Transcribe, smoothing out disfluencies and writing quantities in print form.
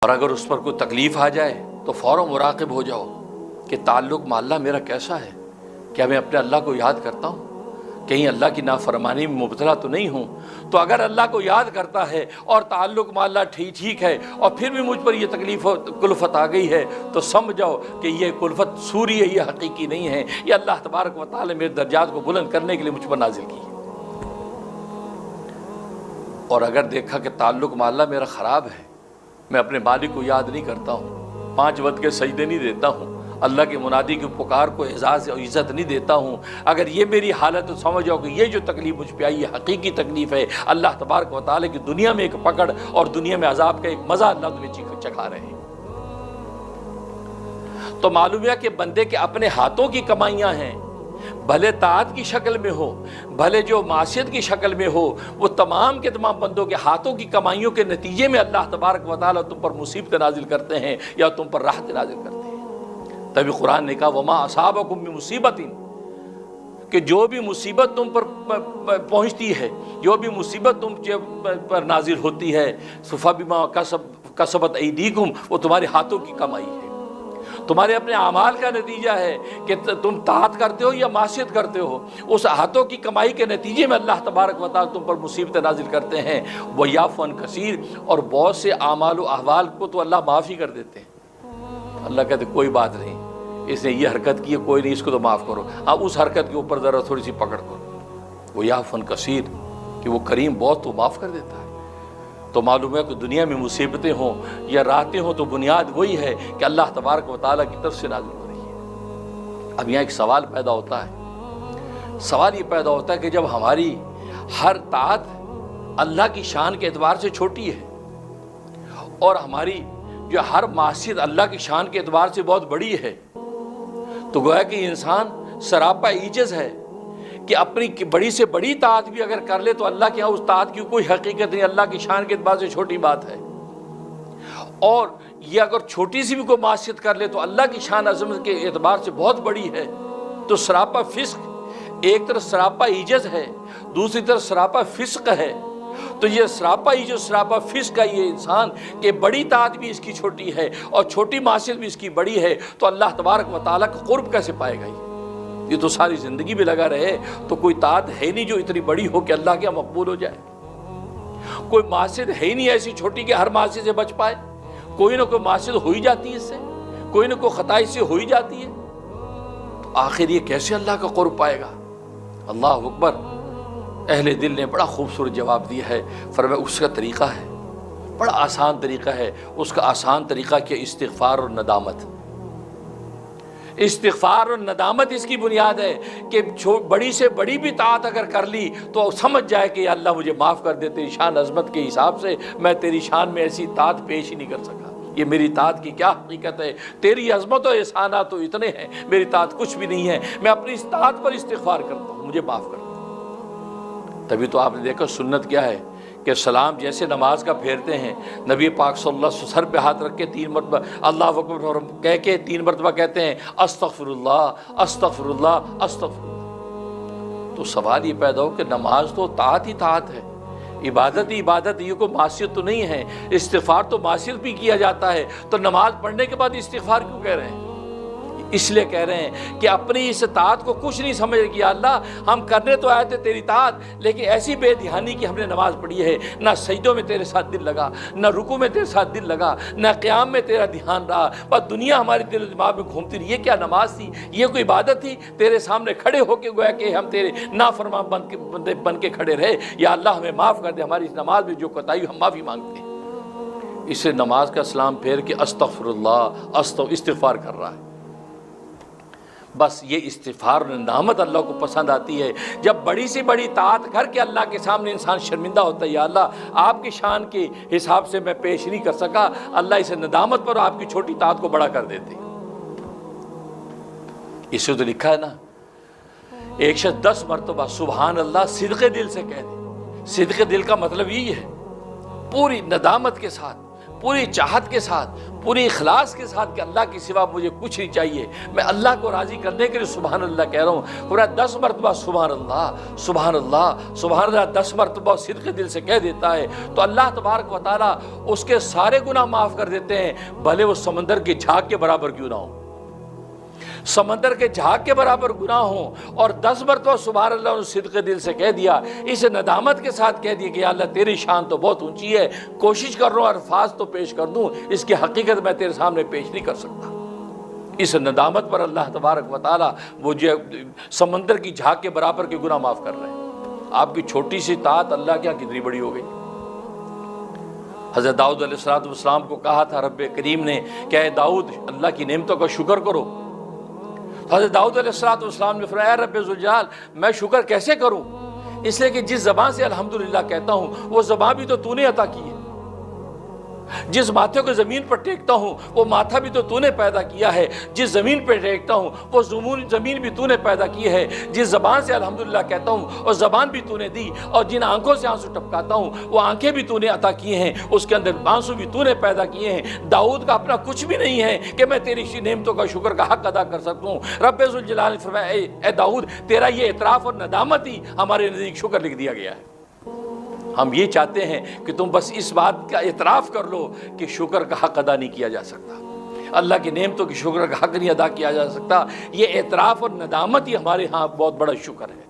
اور اگر اس پر کوئی تکلیف آ جائے تو فوراً مراقب ہو جاؤ کہ تعلق مع اللہ میرا کیسا ہے، کیا میں اپنے اللہ کو یاد کرتا ہوں، کہیں اللہ کی نافرمانی میں مبتلا تو نہیں ہوں۔ تو اگر اللہ کو یاد کرتا ہے اور تعلق مع اللہ ٹھیک ہے اور پھر بھی مجھ پر یہ تکلیف کلفت آ گئی ہے، تو سمجھ جاؤ کہ یہ کلفت سوری ہے، یہ حقیقی نہیں ہے، یہ اللہ تبارک و تعالی میرے درجات کو بلند کرنے کے لیے مجھ پر نازل کی ہے۔ اور اگر دیکھا کہ تعلق مع اللہ میرا خراب ہے، میں اپنے مالک کو یاد نہیں کرتا ہوں، 5 وقت کے سجدے نہیں دیتا ہوں، اللہ کے منادی کی پکار کو اعزاز اور عزت نہیں دیتا ہوں، اگر یہ میری حالت تو سمجھ جاؤ کہ یہ جو تکلیف مجھ پہ آئی ہے حقیقی تکلیف ہے، اللہ تبارک و تعالی کی دنیا میں ایک پکڑ اور دنیا میں عذاب کا ایک مزہ اللہ تمہیں چکھا رہے ہیں۔ تو معلوم ہے کہ بندے کے اپنے ہاتھوں کی کمائیاں ہیں، بھلے طاعت کی شکل میں ہو، بھلے جو معصیت کی شکل میں ہو، وہ تمام کے تمام بندوں کے ہاتھوں کی کمائیوں کے نتیجے میں اللہ تبارک و تعالی تم پر مصیبت نازل کرتے ہیں یا تم پر راحت نازل کرتے ہیں۔ تبھی قرآن نے کہا وما اصابکم من مصیبت، کہ جو بھی مصیبت تم پر پہنچتی ہے، جو بھی مصیبت تم پر نازل ہوتی ہے، فبما کسبت ایدیکم، وہ تمہارے ہاتھوں کی کمائی ہے، تمہارے اپنے اعمال کا نتیجہ ہے کہ تم طاعت کرتے ہو یا معصیت کرتے ہو، اس ہاتھوں کی کمائی کے نتیجے میں اللہ تبارک و تعالی تم پر مصیبتیں نازل کرتے ہیں۔ وَيَعْفُو عَن کثیر، اور بہت سے اعمال و احوال کو تو اللہ معافی کر دیتے ہیں۔ اللہ کہتے کوئی بات نہیں، اس نے یہ حرکت کی ہے، کوئی نہیں، اس کو تو معاف کرو، اب اس حرکت کے اوپر ذرا تھوڑی سی پکڑ کرو۔ وَيَعْفُو عَن کثیر، کہ وہ کریم بہت تو معاف کر دیتا ہے۔ تو معلوم ہے کہ دنیا میں مصیبتیں ہوں یا راحتیں ہوں تو بنیاد وہی ہے کہ اللہ تبارک و تعالیٰ کی طرف سے نازل ہو رہی ہے۔ اب یہاں ایک سوال پیدا ہوتا ہے، سوال یہ پیدا ہوتا ہے کہ جب ہماری ہر طاعت اللہ کی شان کے اعتبار سے چھوٹی ہے اور ہماری جو ہر معصیت اللہ کی شان کے اعتبار سے بہت بڑی ہے، تو گویا کہ انسان سراپا عاجز ہے کہ اپنی بڑی سے بڑی طاعت بھی اگر کر لے تو اللہ کے ہاں اس طاعت کی کوئی حقیقت نہیں، اللہ کی شان کے اعتبار سے چھوٹی بات ہے۔ اور یہ اگر چھوٹی سی بھی کوئی معصیت کر لے تو اللہ کی شان عظمت کے اعتبار سے بہت بڑی ہے۔ تو سراپا فسق، ایک طرف سراپا عجز ہے، دوسری طرف سراپا فسق ہے۔ تو یہ سراپا عجز سراپا فسق کا یہ انسان کہ بڑی طاعت بھی اس کی چھوٹی ہے اور چھوٹی معصیت بھی اس کی بڑی ہے، تو اللہ تبارک و تعالیٰ کا قرب کیسے پائے گا؟ یہ تو ساری زندگی بھی لگا رہے تو کوئی طاعت ہے نہیں جو اتنی بڑی ہو کہ اللہ کے یہاں مقبول ہو جائے، کوئی معصیت ہے نہیں ایسی چھوٹی کہ ہر معصیت سے بچ پائے، کوئی نہ کوئی معصیت ہو ہی جاتی ہے اس سے، کوئی نہ کوئی خطا اس سے ہو ہی جاتی ہے، تو آخر یہ کیسے اللہ کا قرب پائے گا؟ اللہ اکبر۔ اہل دل نے بڑا خوبصورت جواب دیا ہے، فرمایا اس کا طریقہ ہے، بڑا آسان طریقہ ہے، اس کا آسان طریقہ کیا؟ استغفار اور ندامت۔ استغفار اور ندامت اس کی بنیاد ہے کہ بڑی سے بڑی بھی طاعت اگر کر لی تو سمجھ جائے کہ یا اللہ مجھے معاف کر دے، تیری شان عظمت کے حساب سے میں تیری شان میں ایسی طاعت پیش ہی نہیں کر سکا، یہ میری طاعت کی کیا حقیقت ہے، تیری عظمت و احسانات تو اتنے ہیں، میری طاعت کچھ بھی نہیں ہے، میں اپنی اس طاعت پر استغفار کرتا ہوں، مجھے معاف کر دے۔ تبھی تو آپ نے دیکھا سنت کیا ہے کہ سلام جیسے نماز کا پھیرتے ہیں، نبی پاک صلی اللہ علیہ وسلم سر پہ ہاتھ رکھ کے 3 مرتبہ اللہ اکبر اور کہہ کے 3 مرتبہ کہتے ہیں استغفر اللہ استغفر اللہ استغفر اللہ۔ تو سوال یہ پیدا ہو کہ نماز تو طاعت ہی طاعت ہے، عبادت ہی عبادت، یہ کوئی معصیت تو نہیں ہے، استغفار تو معصیت بھی کیا جاتا ہے، تو نماز پڑھنے کے بعد استغفار کیوں کہہ رہے ہیں؟ اس لیے کہہ رہے ہیں کہ اپنی اس طاعت کو کچھ نہیں سمجھ کہ اللہ ہم کرنے تو آئے تھے تیری طاعت، لیکن ایسی بے دھیانی کی ہم نے نماز پڑھی ہے، نہ سجدوں میں تیرے ساتھ دل لگا، نہ رکوع میں تیرے ساتھ دل لگا، نہ قیام میں تیرا دھیان رہا، بس دنیا ہماری دل و دماغ میں گھومتی رہی۔ یہ کیا نماز تھی؟ یہ کوئی عبادت تھی؟ تیرے سامنے کھڑے ہو کے گویا کہ ہم تیرے نافرمان بن کے کھڑے رہے، یا اللہ ہمیں معاف کر دے، ہماری اس نماز میں جو کوتاہی ہم معافی مانگتے ہیں۔ اس سے نماز کا سلام پھیر کے استغفر اللہ استغفار کر رہا ہے۔ بس یہ استغفار اور ندامت اللہ کو پسند آتی ہے، جب بڑی سی بڑی طاعت کر کے اللہ کے سامنے انسان شرمندہ ہوتا ہے، یا اللہ آپ کی شان کے حساب سے میں پیش نہیں کر سکا، اللہ اسے ندامت پر آپ کی چھوٹی طاعت کو بڑا کر دیتے۔ اس سے تو لکھا ہے نا، ایک شخص 10 مرتبہ سبحان اللہ صدق دل سے کہہ دے۔ صدق دل کا مطلب یہی ہے، پوری ندامت کے ساتھ، پوری چاہت کے ساتھ، پوری اخلاص کے ساتھ کہ اللہ کے سوا مجھے کچھ نہیں چاہیے، میں اللہ کو راضی کرنے کے لیے سبحان اللہ کہہ رہا ہوں، پورا 10 مرتبہ سبحان اللہ سبحان اللہ سبحان اللہ 10 مرتبہ صدق دل سے کہہ دیتا ہے تو اللہ تبارک و تعالیٰ اس کے سارے گناہ معاف کر دیتے ہیں، بھلے وہ سمندر کے جھاگ کے برابر کیوں نہ ہوں، سمندر کے جھاگ کے برابر گناہ ہوں، اور 10 مرتبہ سبحان اللہ نے صدق دل سے کہہ دیا، اسے ندامت کے ساتھ کہہ دیا کہ یا اللہ تیری شان تو بہت اونچی ہے، کوشش کر رہا ہوں الفاظ تو پیش کر دوں، اس کی حقیقت میں تیرے سامنے پیش نہیں کر سکتا۔ اس ندامت پر اللہ تبارک و تعالیٰ وہ جو سمندر کی جھاگ کے برابر کے گناہ معاف کر رہے ہیں۔ آپ کی چھوٹی سی طاعت اللہ کیا کتنی بڑی ہو گئی۔ حضرت داؤد علیہ السلام کو کہا تھا رب کریم نے کہ اے داؤد اللہ کی نعمتوں کا شکر کرو۔ حضرت داؤد علیہ السلام نے فرمایا رب ذوالجلال میں شکر کیسے کروں، اس لیے کہ جس زبان سے الحمدللہ کہتا ہوں وہ زبان بھی تو نے عطا کی ہے، جس ماتھے کو زمین پر ٹیکتا ہوں وہ ماتھا بھی تو نے پیدا کیا ہے، جس زمین پہ ٹیکتا ہوں وہ زمین بھی نے پیدا کی ہے، جس زبان سے الحمدللہ کہتا ہوں وہ زبان بھی نے دی، اور جن آنکھوں سے آنسو ٹپکاتا ہوں وہ آنکھیں بھی نے عطا کیے ہیں، اس کے اندر آنسو بھی نے پیدا کیے ہیں۔ داؤد کا اپنا کچھ بھی نہیں ہے کہ میں تیری نعمتوں کا شکر کا حق ادا کر سکتا ہوں۔ رب ذوالجلال نے فرمایا اے داؤد تیرا یہ اعتراف اور ندامت ہی ہمارے نزدیک شکر لکھ دیا گیا ہے۔ ہم یہ چاہتے ہیں کہ تم بس اس بات کا اعتراف کر لو کہ شکر کا حق ادا نہیں کیا جا سکتا، اللہ کی نعمتوں کی شکر کا حق نہیں ادا کیا جا سکتا، یہ اعتراف اور ندامت ہی ہمارے ہاں بہت بڑا شکر ہے۔